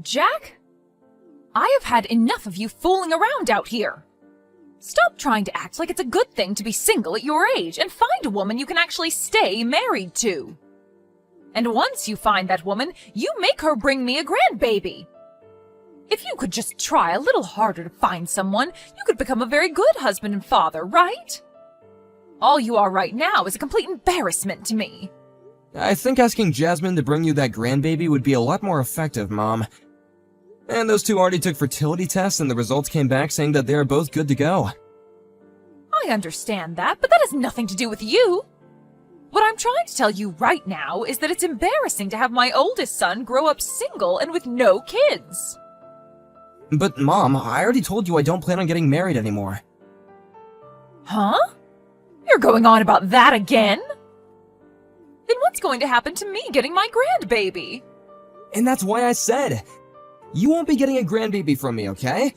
Jack? I have had enough of you fooling around out here. Stop trying to act like it's a good thing to be single at your age and find a woman you can actually stay married to. And once you find that woman, you make her bring me a grandbaby. If you could just try a little harder to find someone, you could become a very good husband and father, right? All you are right now is a complete embarrassment to me. I think asking Jasmine to bring you that grandbaby would be a lot more effective, Mom. And those two already took fertility tests and the results came back saying that they are both good to go. I understand that, but that has nothing to do with you. What I'm trying to tell you right now is that it's embarrassing to have my oldest son grow up single and with no kids. But Mom, I already told you I don't plan on getting married anymore. Huh? You're going on about that again? Then what's going to happen to me getting my grandbaby? And that's why I said, you won't be getting a grandbaby from me, okay?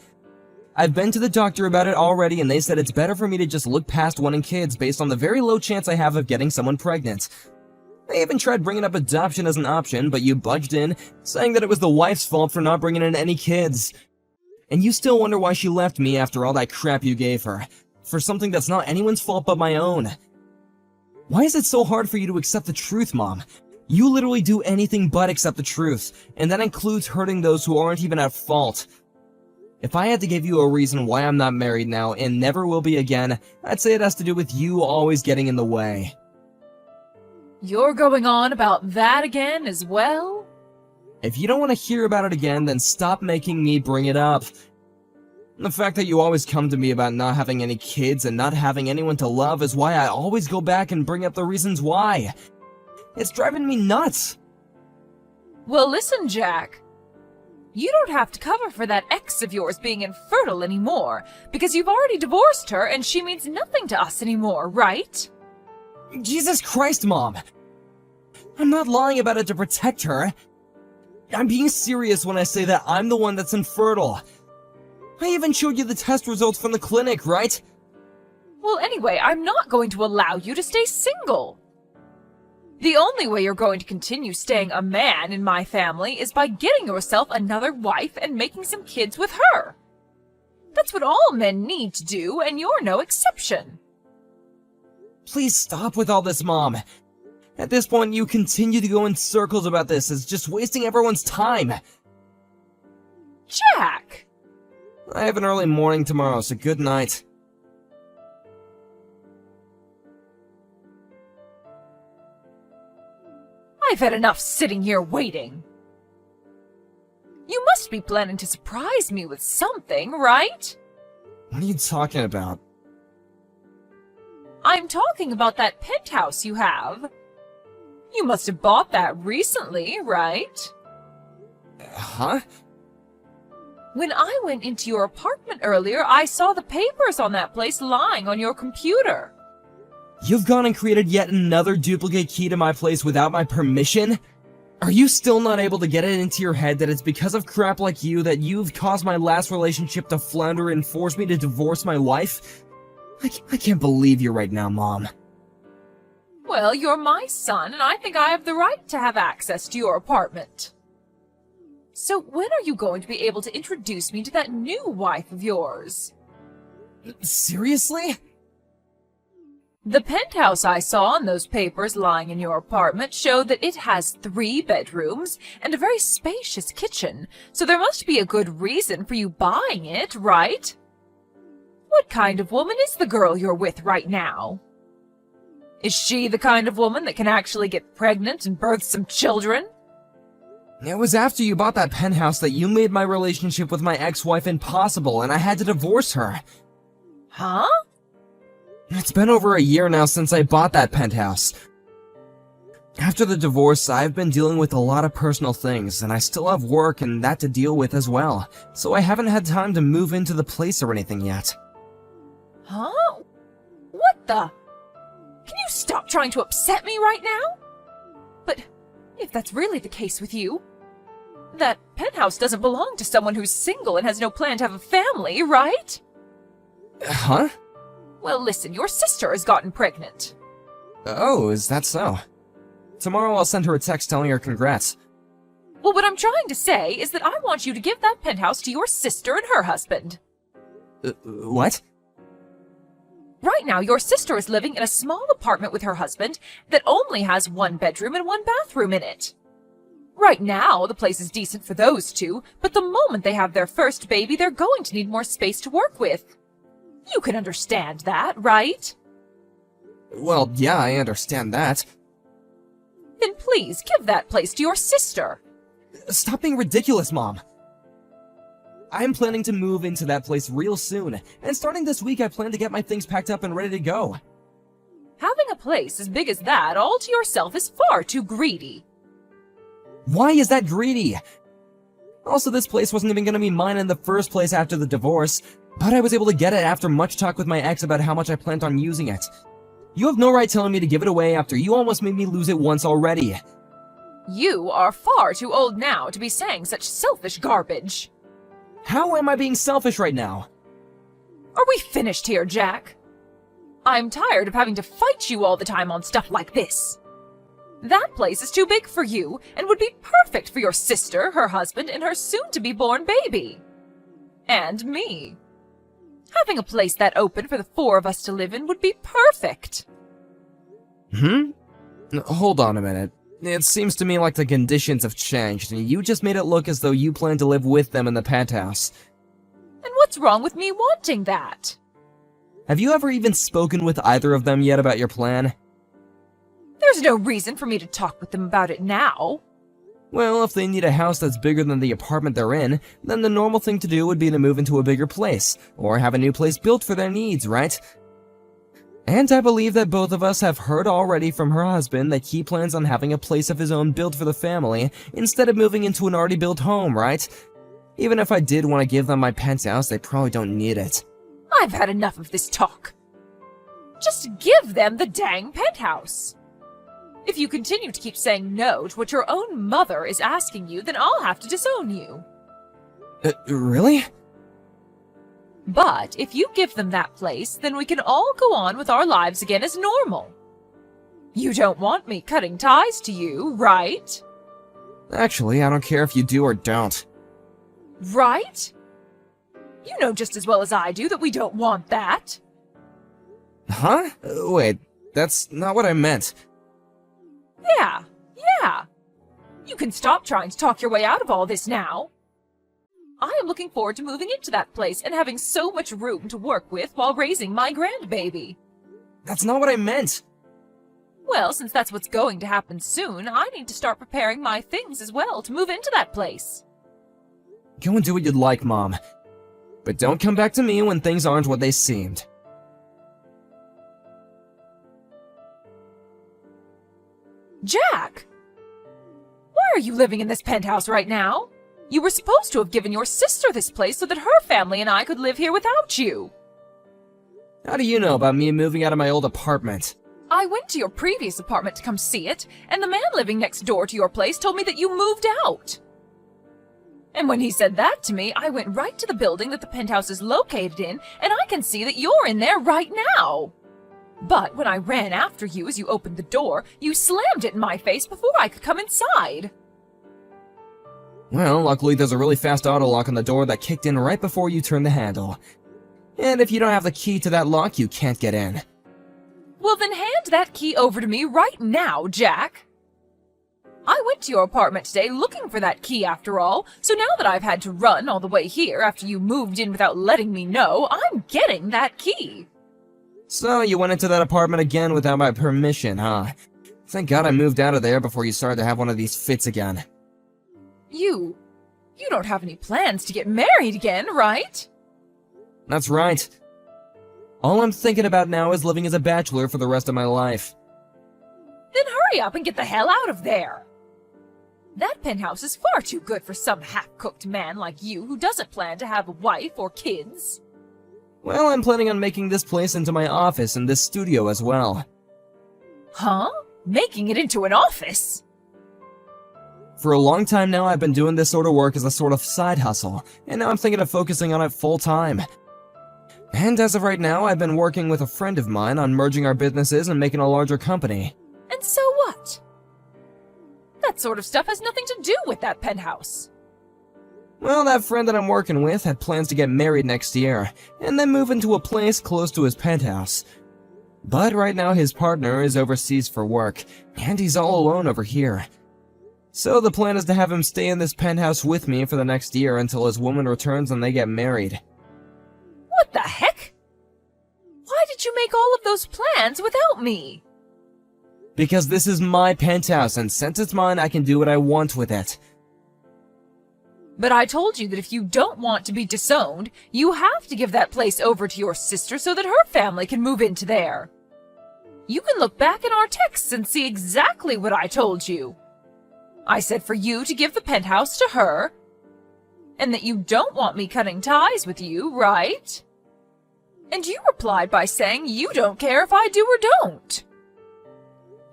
I've been to the doctor about it already and they said it's better for me to just look past wanting kids based on the very low chance I have of getting someone pregnant. I even tried bringing up adoption as an option, but you budged in, saying that it was the wife's fault for not bringing in any kids. And you still wonder why she left me after all that crap you gave her, for something that's not anyone's fault but my own. Why is it so hard for you to accept the truth, Mom? You literally do anything but accept the truth, and that includes hurting those who aren't even at fault. If I had to give you a reason why I'm not married now and never will be again, I'd say it has to do with you always getting in the way. You're going on about that again as well? If you don't want to hear about it again, then stop making me bring it up. The fact that you always come to me about not having any kids and not having anyone to love is why I always go back and bring up the reasons why. It's driving me nuts. Well, listen, Jack. You don't have to cover for that ex of yours being infertile anymore, because you've already divorced her and she means nothing to us anymore, right? Jesus Christ, Mom. I'm not lying about it to protect her. I'm being serious when I say that I'm the one that's infertile. I even showed you the test results from the clinic, right? Well, anyway, I'm not going to allow you to stay single. The only way you're going to continue staying a man in my family is by getting yourself another wife and making some kids with her. That's what all men need to do, and you're no exception. Please stop with all this, Mom. At this point, you continue to go in circles about this. It's just wasting everyone's time. Jack! I have an early morning tomorrow, so good night. I've had enough sitting here waiting. You must be planning to surprise me with something, right? What are you talking about? I'm talking about that penthouse you have. You must have bought that recently, right? Huh? When I went into your apartment earlier, I saw the papers on that place lying on your computer. You've gone and created yet another duplicate key to my place without my permission? Are you still not able to get it into your head that it's because of crap like you that you've caused my last relationship to flounder and forced me to divorce my wife? I can't believe you right now, Mom. Well, you're my son, and I think I have the right to have access to your apartment. So when are you going to be able to introduce me to that new wife of yours? Seriously? The penthouse I saw in those papers lying in your apartment showed that it has 3 bedrooms and a very spacious kitchen, so there must be a good reason for you buying it, right? What kind of woman is the girl you're with right now? Is she the kind of woman that can actually get pregnant and birth some children? It was after you bought that penthouse that you made my relationship with my ex-wife impossible and I had to divorce her. Huh? It's been over a year now since I bought that penthouse. After the divorce, I've been dealing with a lot of personal things, and I still have work and that to deal with as well, so I haven't had time to move into the place or anything yet. Huh? What the? Can you stop trying to upset me right now? But if that's really the case with you, that penthouse doesn't belong to someone who's single and has no plan to have a family, right? Huh? Well, listen, your sister has gotten pregnant. Oh, is that so? Tomorrow I'll send her a text telling her congrats. Well, what I'm trying to say is that I want you to give that penthouse to your sister and her husband. What? Right now, your sister is living in a small apartment with her husband that only has 1 bedroom and 1 bathroom in it. Right now, the place is decent for those two, but the moment they have their first baby, they're going to need more space to work with. You can understand that, right? Well, yeah, I understand that. Then please give that place to your sister. Stop being ridiculous, Mom. I'm planning to move into that place real soon, and starting this week I plan to get my things packed up and ready to go. Having a place as big as that all to yourself is far too greedy. Why is that greedy? Also, this place wasn't even going to be mine in the first place after the divorce, but I was able to get it after much talk with my ex about how much I planned on using it. You have no right telling me to give it away after you almost made me lose it once already. You are far too old now to be saying such selfish garbage. How am I being selfish right now? Are we finished here, Jack? I'm tired of having to fight you all the time on stuff like this. That place is too big for you and would be perfect for your sister, her husband, and her soon-to-be-born baby. And me. Having a place that open for the 4 of us to live in would be perfect. Hold on a minute. It seems to me like the conditions have changed, and you just made it look as though you plan to live with them in the penthouse. And what's wrong with me wanting that? Have you ever even spoken with either of them yet about your plan? There's no reason for me to talk with them about it now. Well, if they need a house that's bigger than the apartment they're in, then the normal thing to do would be to move into a bigger place, or have a new place built for their needs, right? And I believe that both of us have heard already from her husband that he plans on having a place of his own built for the family, instead of moving into an already built home, right? Even if I did want to give them my penthouse, they probably don't need it. I've had enough of this talk. Just give them the dang penthouse. If you continue to keep saying no to what your own mother is asking you, then I'll have to disown you. Really? But if you give them that place, then we can all go on with our lives again as normal. You don't want me cutting ties to you, right? Actually, I don't care if you do or don't. Right? You know just as well as I do that we don't want that. Huh? Wait, that's not what I meant. Yeah. You can stop trying to talk your way out of all this now. I am looking forward to moving into that place and having so much room to work with while raising my grandbaby. That's not what I meant. Well, since that's what's going to happen soon, I need to start preparing my things as well to move into that place. Go and do what you'd like, Mom. But don't come back to me when things aren't what they seemed. Jack! Why are you living in this penthouse right now? You were supposed to have given your sister this place so that her family and I could live here without you. How do you know about me moving out of my old apartment? I went to your previous apartment to come see it, and the man living next door to your place told me that you moved out. And when he said that to me, I went right to the building that the penthouse is located in, and I can see that you're in there right now. But when I ran after you as you opened the door, you slammed it in my face before I could come inside. Well, luckily there's a really fast auto lock on the door that kicked in right before you turned the handle. And if you don't have the key to that lock, you can't get in. Well, then hand that key over to me right now, Jack. I went to your apartment today looking for that key after all, so now that I've had to run all the way here after you moved in without letting me know, I'm getting that key. So you went into that apartment again without my permission, huh? Thank God I moved out of there before you started to have one of these fits again. You don't have any plans to get married again, right? That's right. All I'm thinking about now is living as a bachelor for the rest of my life. Then hurry up and get the hell out of there. That penthouse is far too good for some half-cooked man like you who doesn't plan to have a wife or kids. Well, I'm planning on making this place into my office and this studio as well. Huh? Making it into an office? For a long time now, I've been doing this sort of work as a sort of side hustle, and now I'm thinking of focusing on it full time. And as of right now, I've been working with a friend of mine on merging our businesses and making a larger company. And so what? That sort of stuff has nothing to do with that penthouse. Well, that friend that I'm working with had plans to get married next year, and then move into a place close to his penthouse. But right now his partner is overseas for work, and he's all alone over here. So the plan is to have him stay in this penthouse with me for the next year until his woman returns and they get married. What the heck? Why did you make all of those plans without me? Because this is my penthouse, and since it's mine, I can do what I want with it. But I told you that if you don't want to be disowned, you have to give that place over to your sister so that her family can move into there. You can look back in our texts and see exactly what I told you. I said for you to give the penthouse to her, and that you don't want me cutting ties with you, right? And you replied by saying you don't care if I do or don't.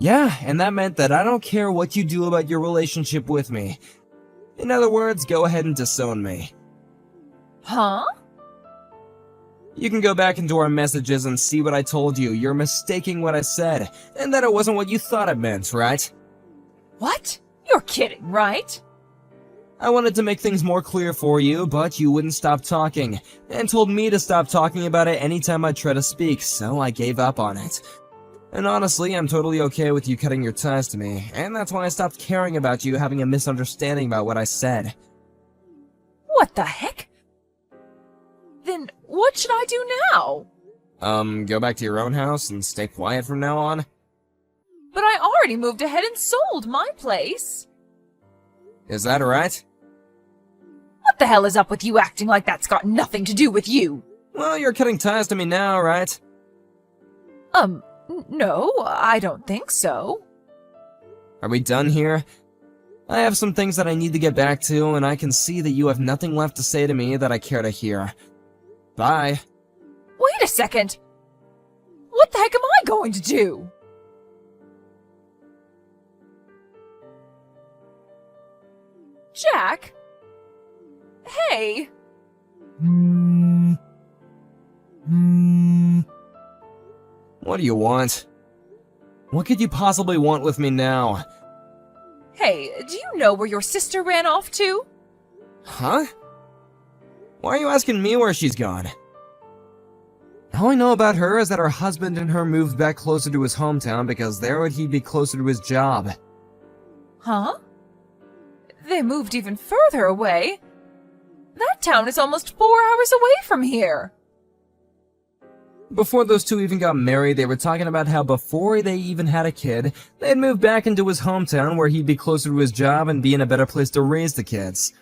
Yeah, and that meant that I don't care what you do about your relationship with me. In other words, go ahead and disown me. Huh? You can go back into our messages and see what I told you. You're mistaking what I said, and that it wasn't what you thought it meant, right? What? You're kidding, right? I wanted to make things more clear for you, but you wouldn't stop talking, and told me to stop talking about it anytime I try to speak, so I gave up on it. And honestly, I'm totally okay with you cutting your ties to me, and that's why I stopped caring about you having a misunderstanding about what I said. What the heck? Then what should I do now? Go back to your own house and stay quiet from now on? But I already moved ahead and sold my place. Is that right? What the hell is up with you acting like that's got nothing to do with you? Well, you're cutting ties to me now, right? No, I don't think so. Are we done here? I have some things that I need to get back to, and I can see that you have nothing left to say to me that I care to hear. Bye. Wait a second. What the heck am I going to do? Jack? Hey. What do you want? What could you possibly want with me now? Hey, do you know where your sister ran off to? Huh? Why are you asking me where she's gone? All I know about her is that her husband and her moved back closer to his hometown because there would he be closer to his job. Huh? They moved even further away. That town is almost 4 hours away from here. Before those two even got married, they were talking about how before they even had a kid, they'd move back into his hometown where he'd be closer to his job and be in a better place to raise the kids.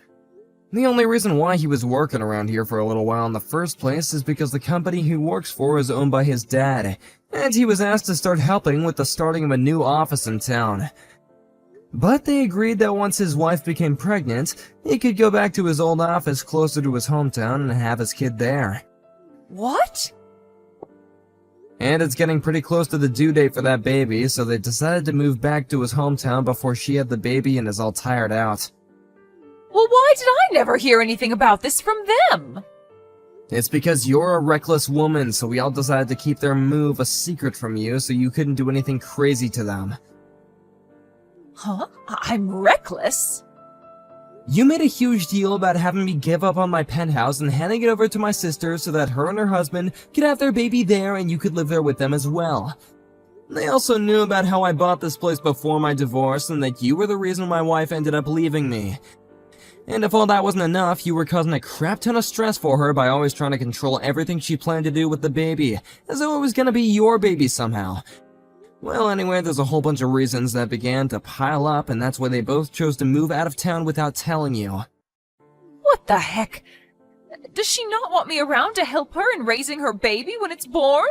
The only reason why he was working around here for a little while in the first place is because the company he works for is owned by his dad, and he was asked to start helping with the starting of a new office in town. But they agreed that once his wife became pregnant, he could go back to his old office closer to his hometown and have his kid there. What? And it's getting pretty close to the due date for that baby, so they decided to move back to his hometown before she had the baby and is all tired out. Well, why did I never hear anything about this from them? It's because you're a reckless woman, so we all decided to keep their move a secret from you so you couldn't do anything crazy to them. Huh? I'm reckless? You made a huge deal about having me give up on my penthouse and handing it over to my sister so that her and her husband could have their baby there and you could live there with them as well. They also knew about how I bought this place before my divorce and that you were the reason my wife ended up leaving me. And if all that wasn't enough, you were causing a crap ton of stress for her by always trying to control everything she planned to do with the baby, as though it was gonna be your baby somehow. Well, anyway, there's a whole bunch of reasons that began to pile up, and that's why they both chose to move out of town without telling you. What the heck? Does she not want me around to help her in raising her baby when it's born?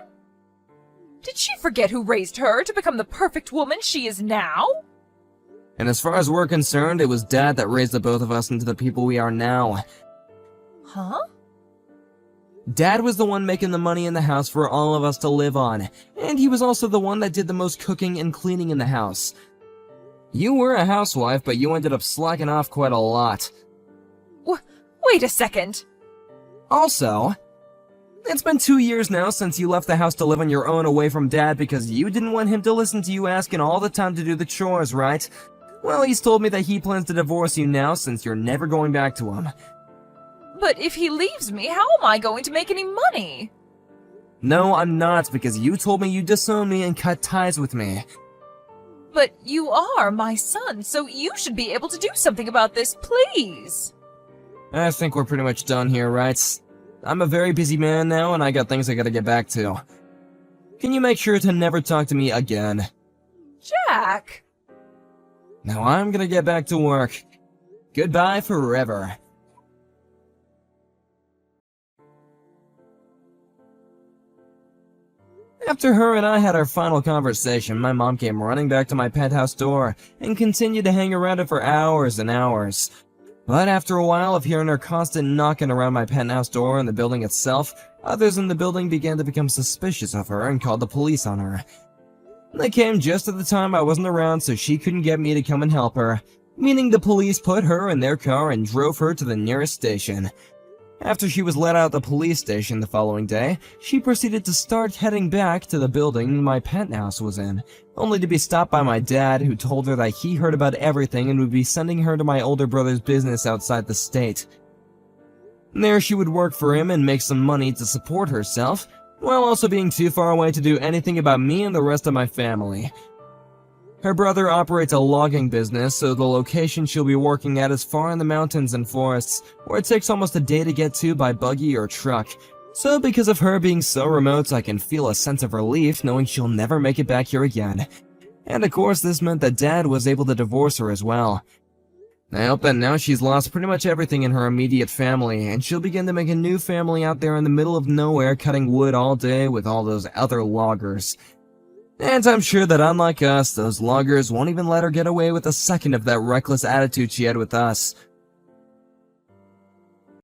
Did she forget who raised her to become the perfect woman she is now? And as far as we're concerned, it was Dad that raised the both of us into the people we are now. Huh? Dad was the one making the money in the house for all of us to live on, and he was also the one that did the most cooking and cleaning in the house. You were a housewife, but you ended up slacking off quite a lot. Wait a second. Also, it's been 2 years now since you left the house to live on your own away from Dad because you didn't want him to listen to you asking all the time to do the chores, right? Well, he's told me that he plans to divorce you now since you're never going back to him. But if he leaves me, how am I going to make any money? No, I'm not, because you told me you'd disown me and cut ties with me. But you are my son, so you should be able to do something about this, please. I think we're pretty much done here, right? I'm a very busy man now, and I got things I gotta get back to. Can you make sure to never talk to me again? Jack! Now I'm gonna get back to work. Goodbye forever. After her and I had our final conversation, my mom came running back to my penthouse door and continued to hang around it for hours and hours. But after a while of hearing her constant knocking around my penthouse door and the building itself, others in the building began to become suspicious of her and called the police on her. They came just at the time I wasn't around, so she couldn't get me to come and help her, meaning the police put her in their car and drove her to the nearest station. After she was let out the police station the following day, she proceeded to start heading back to the building my penthouse was in, only to be stopped by my dad, who told her that he heard about everything and would be sending her to my older brother's business outside the state. There she would work for him and make some money to support herself, while also being too far away to do anything about me and the rest of my family. Her brother operates a logging business, so the location she'll be working at is far in the mountains and forests, where it takes almost a day to get to by buggy or truck. So because of her being so remote, I can feel a sense of relief knowing she'll never make it back here again. And of course, this meant that Dad was able to divorce her as well. I hope that now she's lost pretty much everything in her immediate family, and she'll begin to make a new family out there in the middle of nowhere cutting wood all day with all those other loggers. And I'm sure that unlike us, those loggers won't even let her get away with a second of that reckless attitude she had with us,